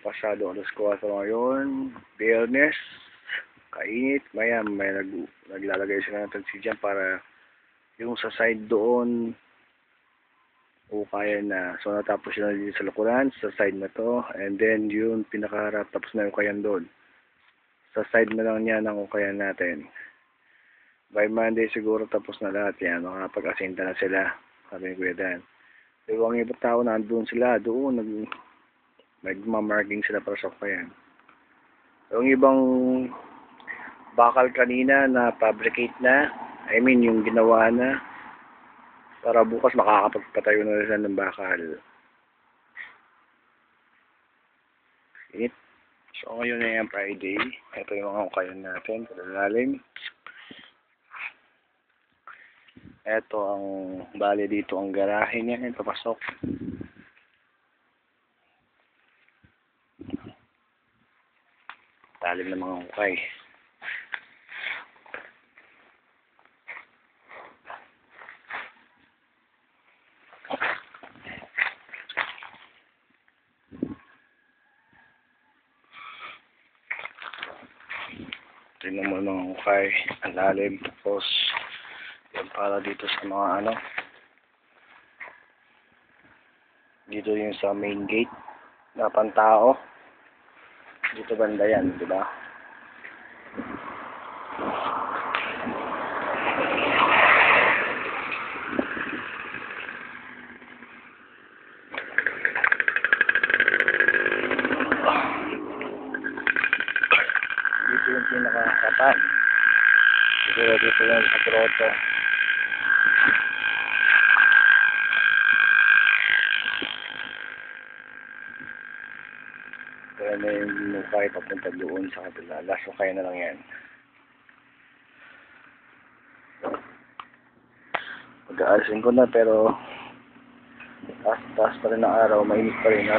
pasado alas 4 ngayon, Biyernes, kainit, may naglalagay sila ng tansi dyan para yung sa side doon, ukayan na. So natapos sila dito sa Lukuran, sa side na to, and then yung pinakaharap, tapos na yung ukayan doon. Sa side na lang niya ng ukayan natin. By Monday siguro tapos na lahat yan, makapag-asinta na sila, sabi ni Kuya Dan. Diba ang ibang tao nandun sila, doon, nagmamarking sila para sa ukayan. Yung ibang bakal kanina na fabricate na, I mean yung ginawa na, para bukas makakapagpatayo na sila ng bakal. Init. So ngayon na yung Friday, ito yung mga ukayan natin, kalalalim. Ito ang, bali dito ang garahe niya, papasok. Talim ng mga ukay. Tingnan mo ng ukay, ang lalim, tapos yan para dito sa mga ano, dito yung sa main gate na pantao. Dito banda yan, di ba? Dito yung pinakakapan. Siguro dito yung sa grotto. Kaya na yung ukay papunta doon sa kabila. Last ukay na lang yan. Mag-aalisin ko na pero taas pa rin ang araw, mainit pa rin.